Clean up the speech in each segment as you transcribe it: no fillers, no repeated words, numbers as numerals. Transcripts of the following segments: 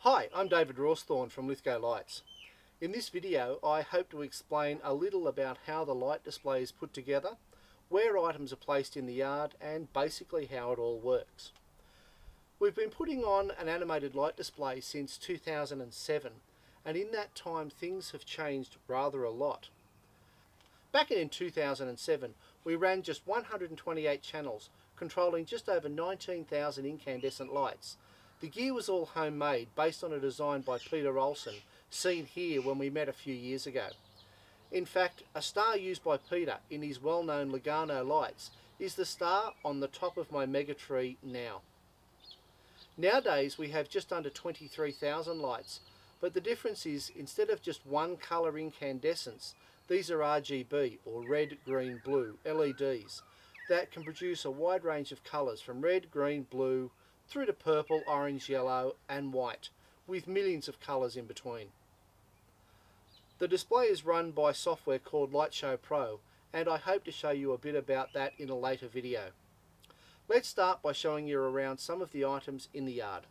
Hi, I'm David Rawsthorne from Lithgow Lights. In this video I hope to explain a little about how the light display is put together, where items are placed in the yard, and basically how it all works. We've been putting on an animated light display since 2007, and in that time things have changed rather a lot. Back in 2007 we ran just 128 channels, controlling just over 19,000 incandescent lights. The gear was all homemade, based on a design by Peter Olsen, seen here when we met a few years ago. In fact, a star used by Peter in his well-known Lugano lights is the star on the top of my mega tree now. Nowadays we have just under 23,000 lights, but the difference is, instead of just one colour incandescents, these are RGB, or red, green, blue, LEDs, that can produce a wide range of colours from red, green, blue, through to purple, orange, yellow and white, with millions of colours in between. The display is run by software called Lightshow Pro, and I hope to show you a bit about that in a later video. Let's start by showing you around some of the items in the yard.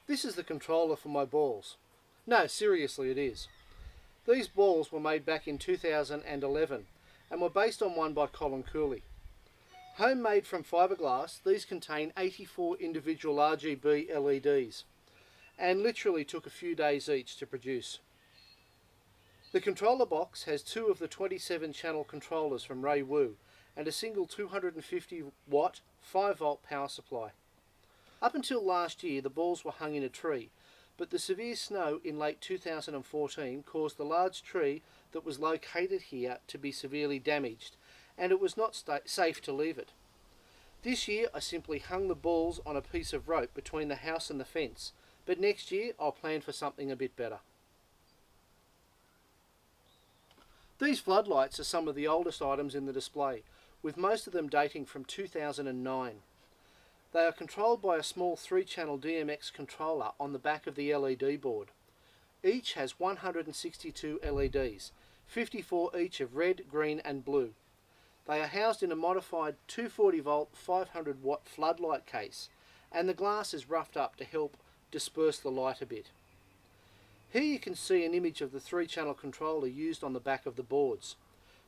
This is the controller for my balls. No, seriously, it is. These balls were made back in 2011 and were based on one by Colin Cooley. Homemade from fiberglass, these contain 84 individual RGB LEDs and literally took a few days each to produce. The controller box has two of the 27 channel controllers from Raywu and a single 250 watt 5 volt power supply. Up until last year the balls were hung in a tree, but the severe snow in late 2014 caused the large tree that was located here to be severely damaged, and it was not safe to leave it. This year I simply hung the balls on a piece of rope between the house and the fence, but next year I'll plan for something a bit better. These floodlights are some of the oldest items in the display, with most of them dating from 2009. They are controlled by a small 3-channel DMX controller on the back of the LED board. Each has 162 LEDs, 54 each of red, green and blue. They are housed in a modified 240 volt 500 watt floodlight case, and the glass is roughed up to help disperse the light a bit. Here you can see an image of the 3-channel controller used on the back of the boards.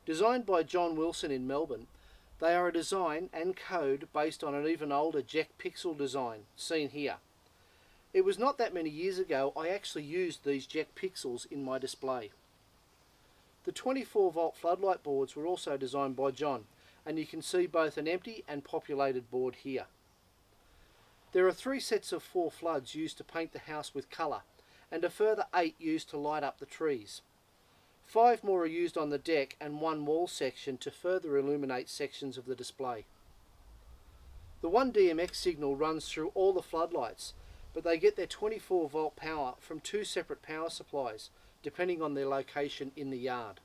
Designed by John Wilson in Melbourne, they are a design and code based on an even older Jack Pixel design, seen here. It was not that many years ago I actually used these Jack Pixels in my display. The 24 volt floodlight boards were also designed by John, and you can see both an empty and populated board here. There are 3 sets of 4 floods used to paint the house with colour, and a further 8 used to light up the trees. 5 more are used on the deck and 1 wall section to further illuminate sections of the display. The 1 DMX signal runs through all the floodlights, but they get their 24 volt power from 2 separate power supplies, depending on their location in the yard.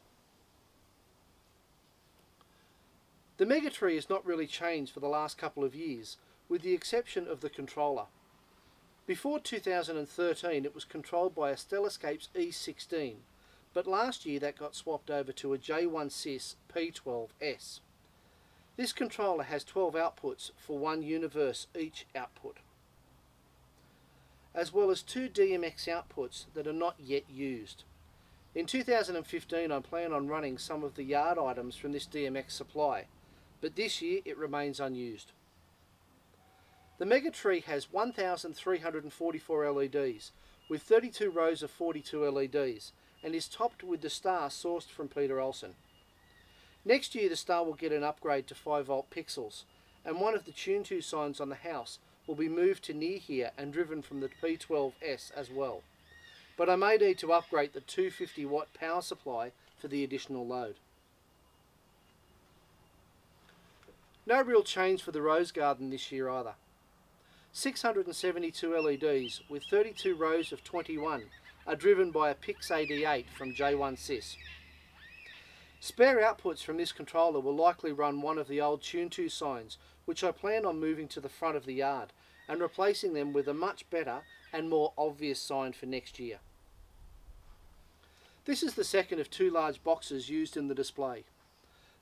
The Megatree has not really changed for the last couple of years, with the exception of the controller. Before 2013 it was controlled by a Stellascapes E16, but last year that got swapped over to a J1 P12S. This controller has 12 outputs for 1 universe each output, as well as 2 DMX outputs that are not yet used. In 2015 I plan on running some of the yard items from this DMX supply, but this year it remains unused. The Megatree has 1,344 LEDs, with 32 rows of 42 LEDs, and is topped with the star sourced from Peter Olsen. Next year the star will get an upgrade to 5 volt pixels, and one of the Tune 2 signs on the house will be moved to near here and driven from the P12S as well. But I may need to upgrade the 250 watt power supply for the additional load. No real change for the rose garden this year either. 672 LEDs with 32 rows of 21 are driven by a PIX88 from J1 Spare outputs from this controller will likely run one of the old Tune 2 signs, which I plan on moving to the front of the yard and replacing them with a much better and more obvious sign for next year. This is the second of 2 large boxes used in the display.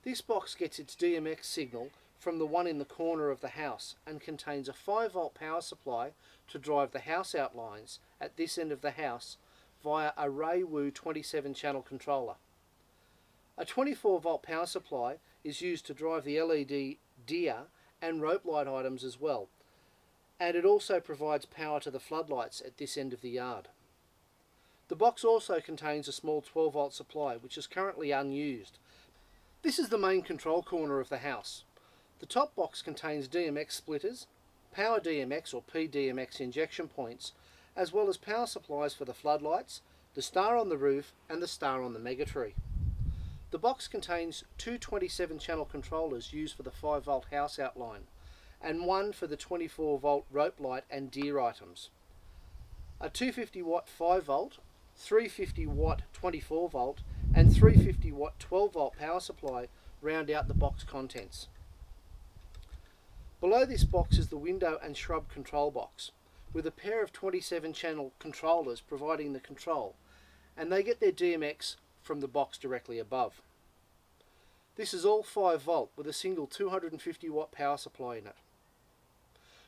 This box gets its DMX signal from the one in the corner of the house and contains a 5 volt power supply to drive the house outlines at this end of the house via a Raywu 27 channel controller. A 24 volt power supply is used to drive the LED deer and rope light items as well, and it also provides power to the floodlights at this end of the yard. The box also contains a small 12 volt supply which is currently unused. This is the main control corner of the house. The top box contains DMX splitters, power DMX or PDMX injection points, as well as power supplies for the floodlights, the star on the roof and the star on the megatree. The box contains two 27 channel controllers used for the 5 volt house outline and one for the 24 volt rope light and deer items. A 250 watt 5 volt, 350 watt 24 volt and 350 watt 12 volt power supply round out the box contents. Below this box is the window and shrub control box, with a pair of 27 channel controllers providing the control, and they get their DMX from the box directly above. This is all 5 volt with a single 250 watt power supply in it.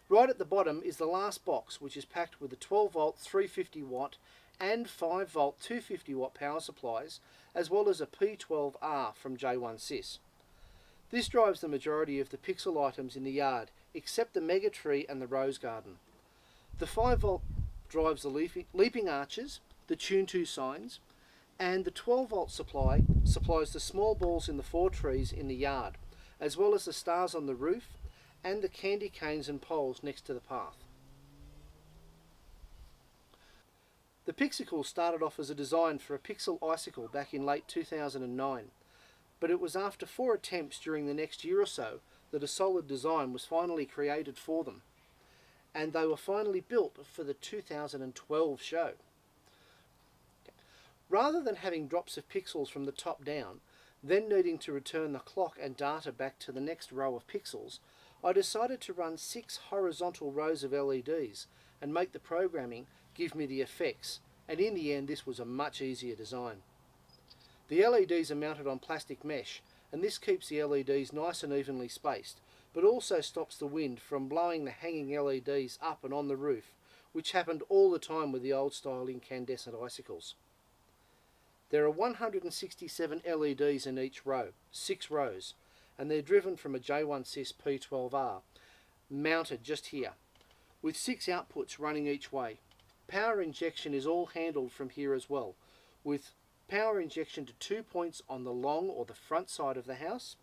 Right at the bottom is the last box, which is packed with the 12 volt 350 watt and 5 volt 250 watt power supplies, as well as a P12R from J1sys. This drives the majority of the pixel items in the yard, except the megatree and the rose garden. The 5 volt drives the leaping arches, the tune 2 signs, and the 12 volt supply supplies the small balls in the 4 trees in the yard, as well as the stars on the roof and the candy canes and poles next to the path. The Pixicle started off as a design for a pixel icicle back in late 2009. But it was after 4 attempts during the next year or so that a solid design was finally created for them, and they were finally built for the 2012 show. Rather than having drops of pixels from the top down, then needing to return the clock and data back to the next row of pixels, I decided to run 6 horizontal rows of LEDs and make the programming give me the effects, and in the end this was a much easier design. The LEDs are mounted on plastic mesh, and this keeps the LEDs nice and evenly spaced, but also stops the wind from blowing the hanging LEDs up and on the roof, which happened all the time with the old style incandescent icicles. There are 167 LEDs in each row, 6 rows, and they're driven from a J1sys P12R, mounted just here, with 6 outputs running each way. Power injection is all handled from here as well, with power injection to 2 points on the long or the front side of the house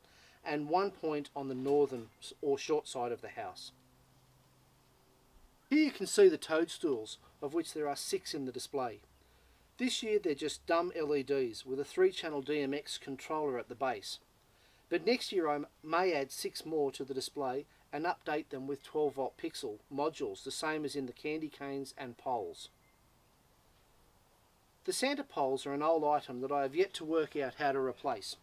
and 1 point on the northern or short side of the house. Here you can see the toadstools, of which there are 6 in the display. This year they're just dumb LEDs with a 3-channel DMX controller at the base. But next year I may add 6 more to the display and update them with 12 volt pixel modules, the same as in the candy canes and poles. The Santa poles are an old item that I have yet to work out how to replace.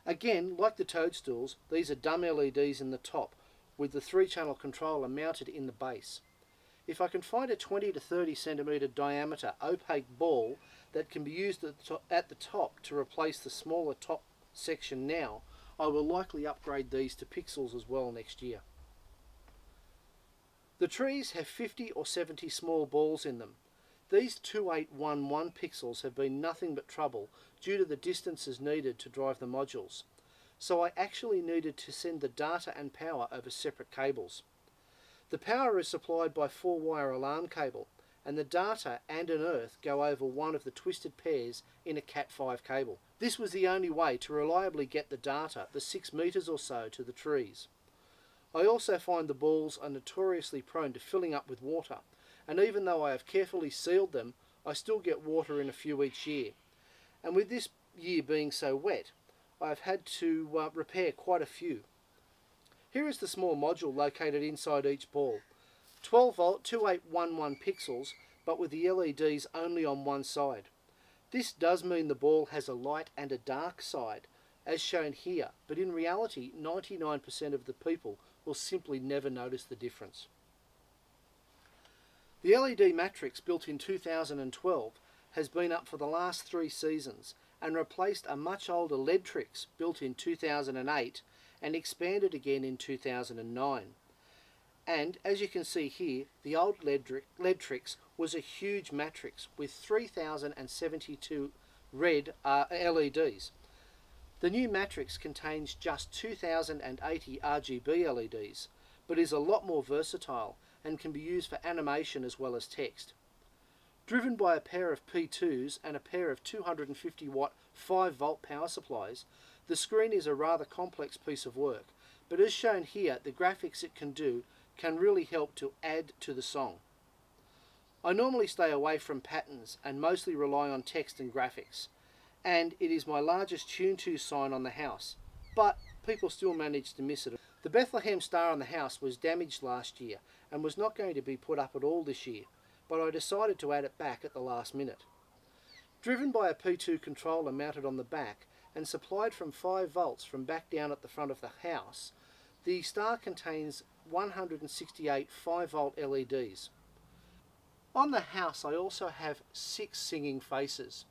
Again, like the toadstools, these are dumb LEDs in the top with the 3-channel controller mounted in the base. If I can find a 20 to 30 centimetre diameter opaque ball that can be used at the top to replace the smaller top section now, I will likely upgrade these to pixels as well next year. The trees have 50 or 70 small balls in them. These 2811 pixels have been nothing but trouble due to the distances needed to drive the modules, so I actually needed to send the data and power over separate cables. The power is supplied by 4-wire alarm cable, and the data and an earth go over one of the twisted pairs in a Cat5 cable. This was the only way to reliably get the data, the 6 meters or so, to the trees. I also find the balls are notoriously prone to filling up with water, and even though I have carefully sealed them, I still get water in a few each year. And with this year being so wet, I've had to repair quite a few. Here is the small module located inside each ball. 12 volt 2811 pixels, but with the LEDs only on one side. This does mean the ball has a light and a dark side, as shown here, but in reality 99% of the people will simply never notice the difference. The LED matrix, built in 2012, has been up for the last 3 seasons and replaced a much older Ledtrix built in 2008 and expanded again in 2009. And as you can see here, the old Ledtrix was a huge matrix with 3072 red LEDs. The new matrix contains just 2080 RGB LEDs, but is a lot more versatile and can be used for animation as well as text. Driven by a pair of P2s and a pair of 250 watt 5 volt power supplies, the screen is a rather complex piece of work, but as shown here, the graphics it can do can really help to add to the song. I normally stay away from patterns and mostly rely on text and graphics, and it is my largest Tune 2 sign on the house, but people still manage to miss it. The Bethlehem Star on the house was damaged last year and was not going to be put up at all this year, but I decided to add it back at the last minute. Driven by a P2 controller mounted on the back and supplied from 5 volts from back down at the front of the house, the Star contains 168 5 volt LEDs. On the house I also have 6 singing faces.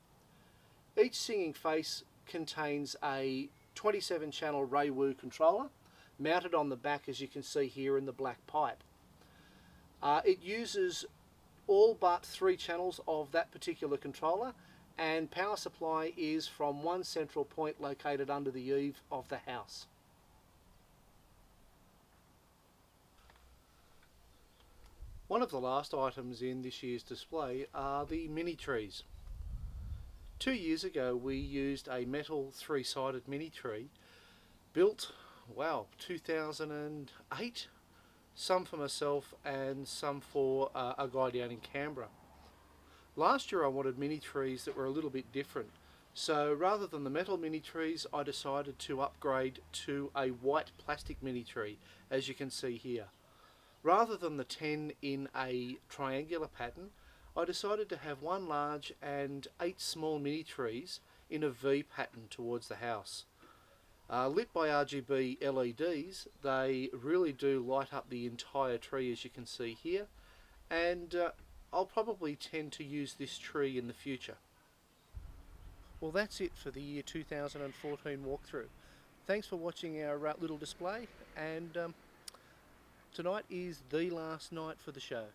Each singing face contains a 27 channel Raywu controller mounted on the back, as you can see here in the black pipe. It uses all but 3 channels of that particular controller, and power supply is from one central point located under the eave of the house. One of the last items in this year's display are the mini trees. 2 years ago we used a metal 3-sided mini tree built, wow, 2008, some for myself and some for a guy down in Canberra. Last year I wanted mini trees that were a little bit different, so rather than the metal mini trees I decided to upgrade to a white plastic mini tree, as you can see here. Rather than the 10 in a triangular pattern, I decided to have 1 large and 8 small mini trees in a V pattern towards the house. Lit by RGB LEDs, they really do light up the entire tree, as you can see here, and I'll probably tend to use this tree in the future. Well, that's it for the year 2014 walkthrough. Thanks for watching our little display, and tonight is the last night for the show.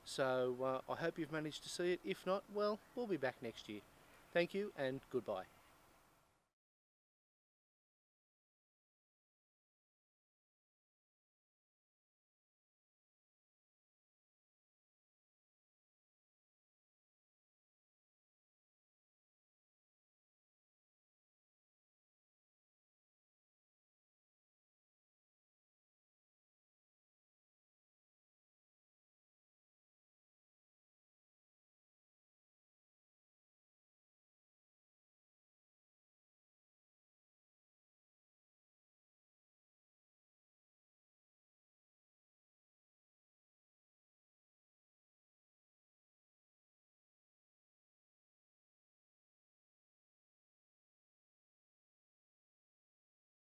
So I hope you've managed to see it. If not, well, we'll be back next year. Thank you and goodbye.